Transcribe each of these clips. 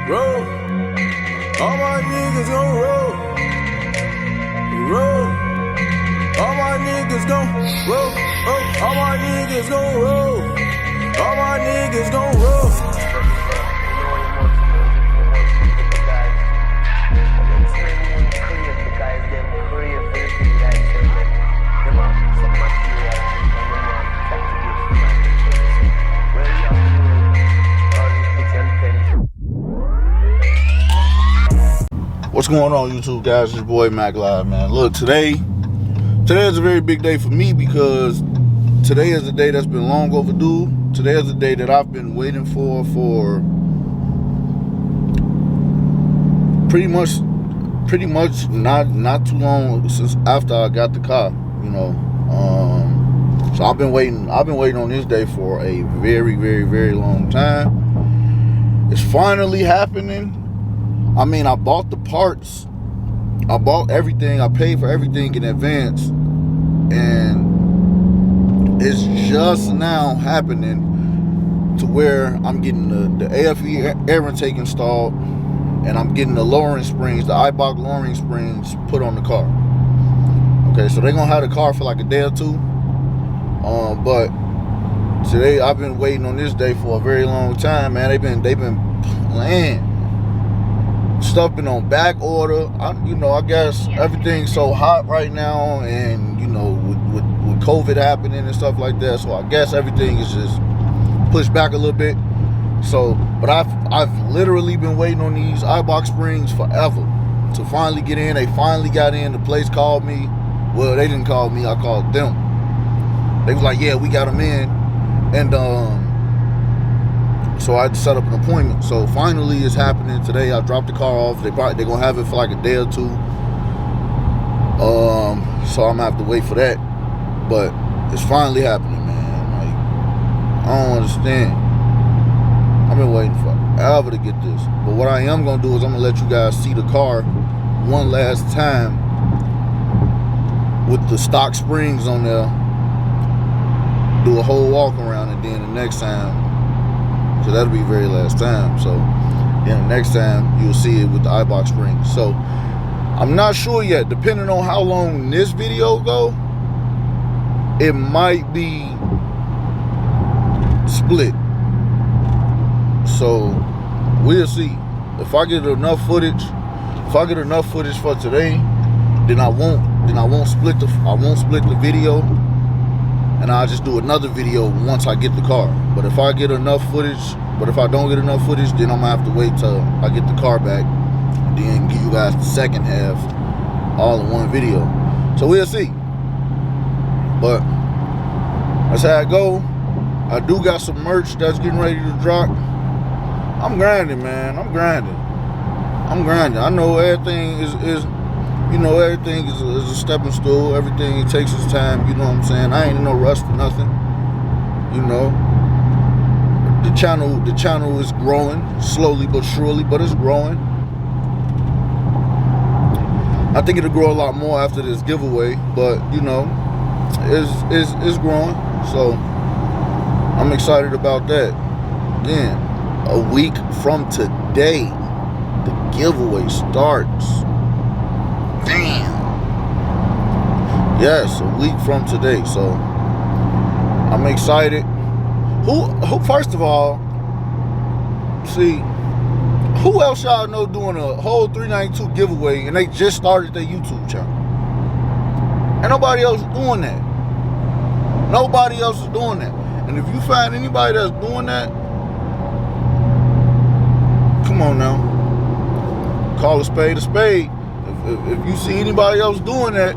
roll. All my niggas gon' roll. Roll. All my niggas gon' roll. Oh, all my niggas gon' roll. All my niggas gon' roll. What's going on, YouTube guys? It's your boy Mack Live, man. Look, today is a very big day for me because today is a day that's been long overdue. Today is a day that I've been waiting for pretty much not too long since after I got the car, you know. So I've been waiting on this day for a very, very, very long time. It's finally happening. I mean, I bought the parts, I bought everything, I paid for everything in advance, and it's just now happening to where I'm getting the AFE air intake installed, and I'm getting the lowering springs, the Albion lowering springs put on the car. Okay, so they're gonna have the car for like a day or two, but today I've been waiting on this day for a very long time, man. They've been playing. Stuff been on back order. I guess everything's so hot right now, and with COVID happening and stuff like that, so I guess everything is just pushed back a little bit. So, but I've literally been waiting on these iBox springs forever to finally get in. They finally got in. The place called me. Well, they didn't call me. I called them. They was like, "Yeah, we got them in," and so I had to set up an appointment. So finally it's happening today. I dropped the car off. They're gonna have it for like a day or two. So I'm gonna have to wait for that. But it's finally happening, man. Like, I don't understand. I've been waiting forever to get this. But what I am gonna do is I'm gonna let you guys see the car one last time with the stock springs on there. Do a whole walk around, and then the next time, so that'll be very last time. So then the next time you'll see it with the iBox spring. So I'm not sure yet. Depending on how long this video go, it might be split. So we'll see. If I get enough footage, for today, then I won't split the video. And I'll just do another video once I get the car. But if I don't get enough footage, then I'm gonna have to wait till I get the car back, and then give you guys the second half all in one video. So we'll see. But that's how it go. I do got some merch that's getting ready to drop. I'm grinding, man. I'm grinding. I know everything is everything is a stepping stool. Everything, it takes its time, you know what I'm saying? I ain't in no rush for nothing. The channel is growing, slowly but surely, but it's growing. I think it'll grow a lot more after this giveaway, but it's growing. So I'm excited about that. Then a week from today, the giveaway starts. Damn. Yes, a week from today. So I'm excited. Who first of all, see, who else y'all know doing a whole 392 giveaway and they just started their YouTube channel? And nobody else is doing that. Nobody else is doing that. And if you find anybody that's doing that, come on now. Call a spade a spade. If you see anybody else doing that,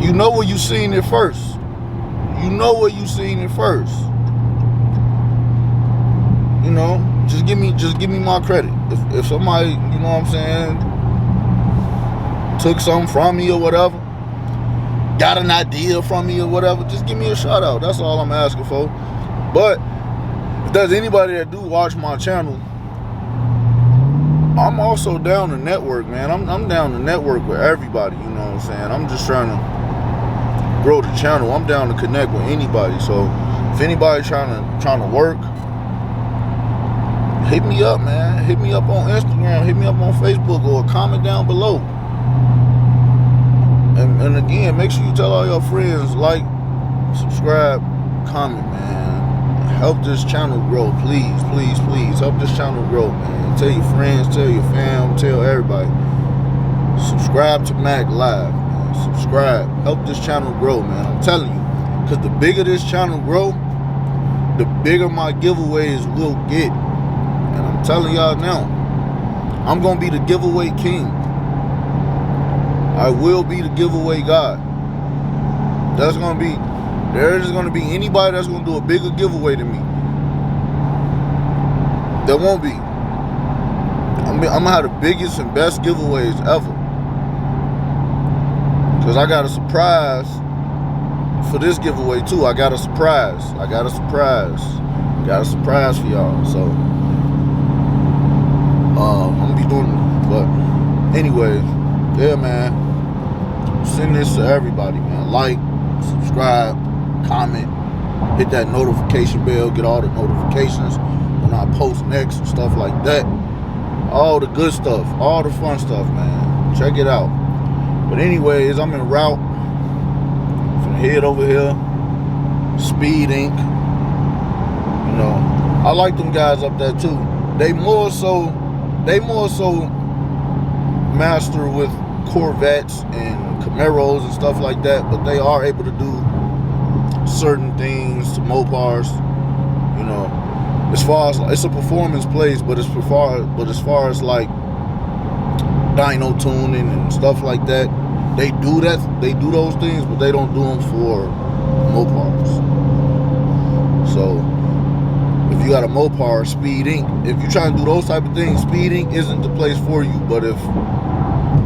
you know where you seen it first. Just give me my credit. If somebody, you know what I'm saying, took something from me or whatever, got an idea from me or whatever, just give me a shout out. That's all I'm asking for. But if there's anybody that do watch my channel, I'm also down to network, man. I'm down to network with everybody, you know what I'm saying? I'm just trying to grow the channel. I'm down to connect with anybody. So if anybody trying to work, hit me up, man. Hit me up on Instagram. Hit me up on Facebook, or comment down below. And again, make sure you tell all your friends, like, subscribe, comment, man. Help this channel grow, please, please, please. Help this channel grow, man. Tell your friends, tell your fam, tell everybody. Subscribe to Mack Live, man. Subscribe. Help this channel grow, man. I'm telling you, because the bigger this channel grow, the bigger my giveaways will get. And I'm telling y'all now, I'm gonna be the giveaway king. I will be the giveaway god. There is gonna be anybody that's gonna do a bigger giveaway than me. There won't be. I'm gonna have the biggest and best giveaways ever. Cause I got a surprise for this giveaway too. I got a surprise for y'all. So I'm gonna be doing it. But anyway, yeah, man. Send this to everybody, man. Like, subscribe, comment, hit that notification bell, get all the notifications when I post next and stuff like that. All the good stuff, all the fun stuff, man. Check it out. But anyways, I'm en route. Finna head over here. Speed Inc. You know, I like them guys up there too. They more so master with Corvettes and Camaros and stuff like that, but they are able to do certain things to Mopars. You know, as far as it's a performance place, but as far as like dyno tuning and stuff like that, they do those things, but they don't do them for Mopars. So if you got a Mopar, Speed Inc. If you try to do those type of things, Speed Inc. isn't the place for you. But if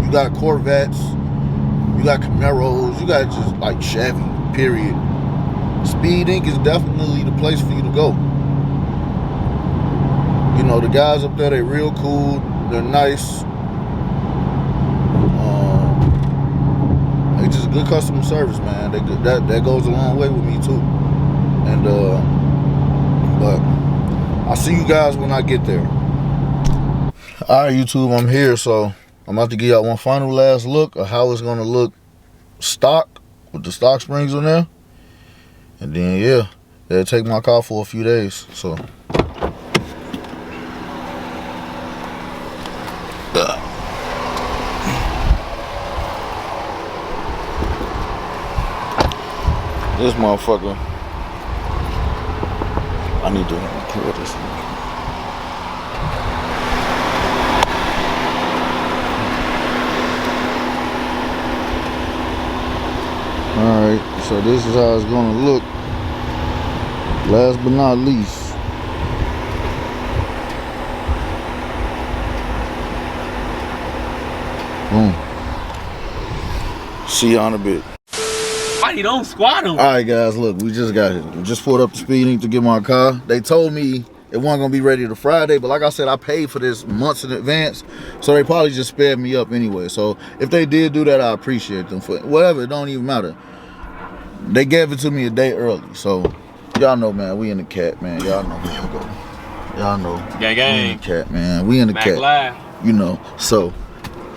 you got Corvettes, you got Camaros, you got just like Chevy, period, Speed Inc. is definitely the place for you to go. You know, the guys up there, they real cool, they're nice. They just good customer service, man. That goes a long way with me too. And but I'll see you guys when I get there. Alright, YouTube, I'm here, so I'm about to give y'all one final last look of how it's gonna look stock with the stock springs on there. And then yeah, it'll take my car for a few days. So this motherfucker, I need to clear this one. Alright, so this is how it's gonna look. Last but not least, boom. See you on a bit. Why you don't squat him? Alright guys, look, we just got it. We just pulled up the speeding to get my car. They told me it wasn't gonna be ready to Friday, but like I said, I paid for this months in advance, so they probably just sped me up anyway. So if they did do that, I appreciate them for whatever. It don't even matter. They gave it to me a day early, so y'all know, man, we in the cat, man. Y'all know where we go. Y'all know. Gang, we in the cat, man. We in the Mack cat. Live. You know. So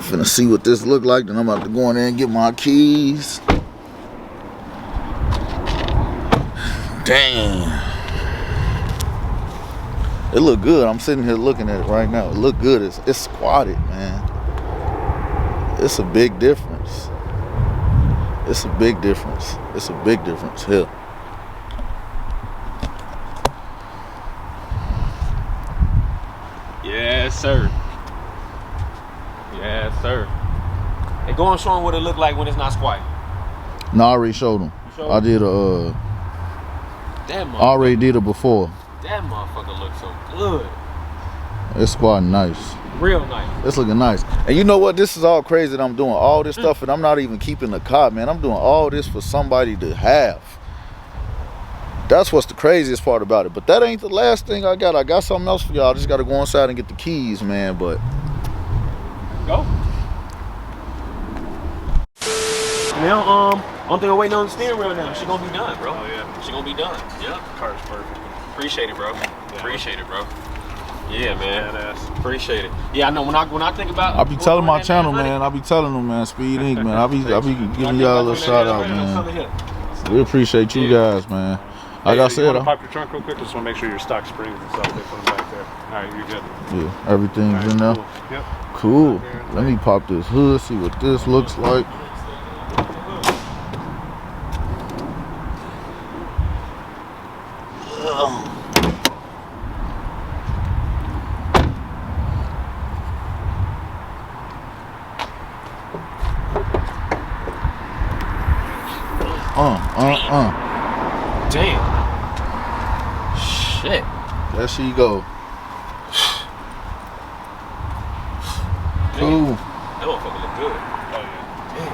finna see what this look like. Then I'm about to go in there and get my keys. Damn. It look good. I'm sitting here looking at it right now. It look good. It's squatted, man. It's a big difference. It's a big difference. It's a big difference here. Yes, sir. Yes, sir. Hey, go and show them what it look like when it's not squatting. No, I already showed them. I did a That motherfucker. already did it before. That motherfucker looks so good. It's squatting nice. Real nice. It's looking nice. And you know what? This is all crazy that I'm doing all this stuff and I'm not even keeping the car, man. I'm doing all this for somebody to have. That's what's the craziest part about it. But that ain't the last thing I got. I got something else for y'all. I just got to go inside and get the keys, man. But go. Now, only thing I'm waiting on the steering wheel now. She gonna be done, bro. Oh yeah. She gonna be done. Yep. Car's perfect. Appreciate it, bro. Yeah. Appreciate it, bro. Yeah, man. Appreciate it. Yeah, I know. When I think about, I be telling my channel, man. I be telling them, man. Speed Inc, man. I be giving y'all a little shout out, man. We appreciate you guys, man. Like I said, you want to pop your trunk real quick? Just want to make sure your stock springs and stuff. They put them back there. All right, you're good. Yeah, everything's in there. Cool. Yep. Cool. Let me pop this hood, see what this looks like. Damn. Shit. There she go. Cool. That motherfucker look good. Oh, yeah.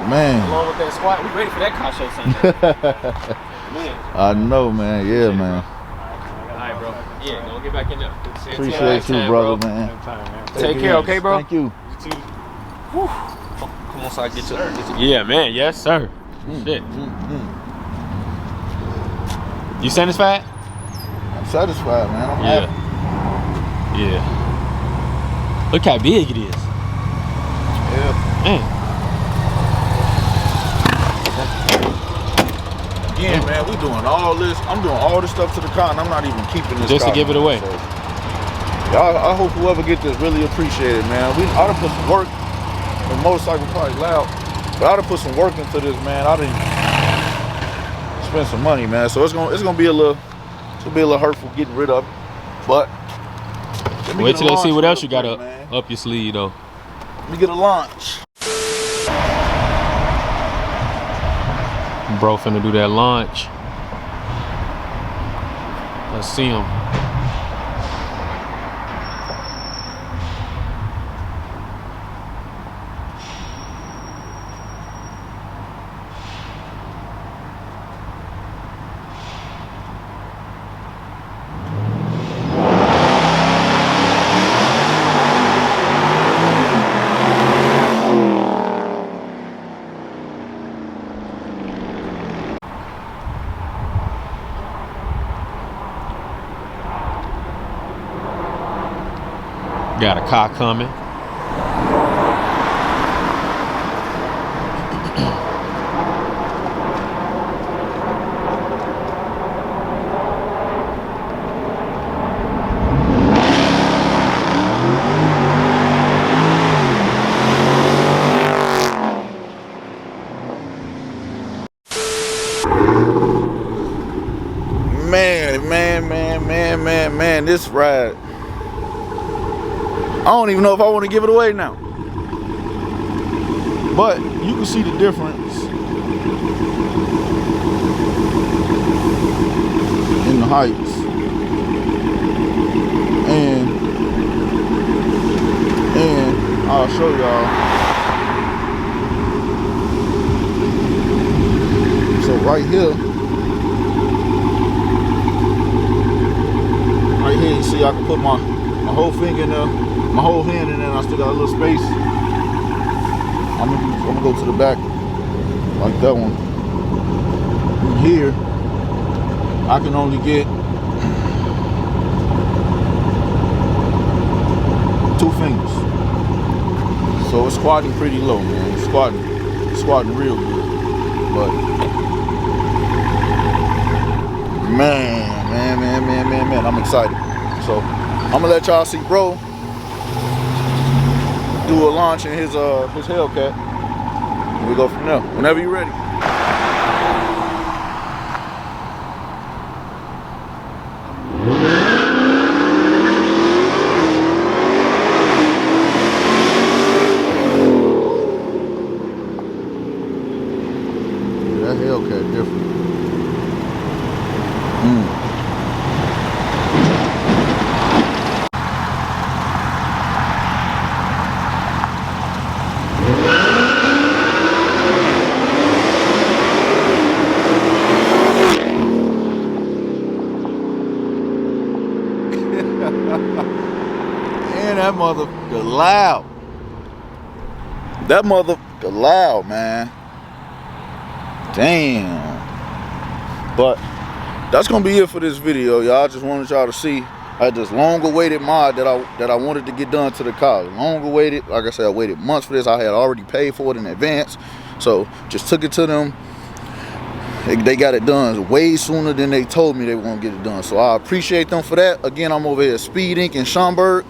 Damn. Man. Along with that squad, we ready for that car show Sunday. Man. I know, man. Yeah, man. Alright, bro. Yeah, gonna get back in there. Appreciate you, brother, man. Take care, okay, bro? Thank you. You too. Whew. Come on, so I get you. Yeah, man. Yes, sir. Shit. You satisfied? I'm satisfied, man. I'm happy. Yeah. Look how big it is. Yeah. Man. Again, man, we doing all this. I'm doing all this stuff to the car, and I'm not even keeping this Just car, to give it man. away. So, y'all, I hope whoever get this really appreciate it, man. I done put some work. The motorcycle probably loud, but I done put some work into this, man. I didn't spend some money, man. So it's gonna be a little hurtful getting rid of it. But Wait till they see what else you got up your sleeve, though. Let me get a launch. Bro finna do that launch. Let's see him. Got a car coming. Man, this ride. I don't even know if I want to give it away now. But you can see the difference in the heights. And I'll show y'all. So right here, you see I can put my whole finger in there, my whole hand in there, and I still got a little space. I'm gonna go to the back like that one. And here, I can only get 2 fingers. So it's squatting pretty low, man. It's squatting real good. But man, I'm excited. So I'm gonna let y'all see bro do a launch in his Hellcat. We go from there. Whenever you're ready. Yeah, that Hellcat different. Man, that motherfucker loud. That motherfucker loud, man. Damn. But that's gonna be it for this video, y'all. Just wanted y'all to see I had this long-awaited mod that I wanted to get done to the car. Long-awaited. Like I said, I waited months for this. I had already paid for it in advance, so just took it to them. They got it done way sooner than they told me they were gonna get it done. So I appreciate them for that. Again, I'm over here at Speed Inc. in Schaumburg.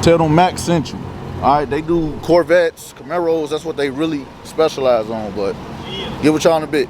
Tell them Mack sent you. All right, they do Corvettes, Camaros. That's what they really specialize on. But get with y'all in a bit.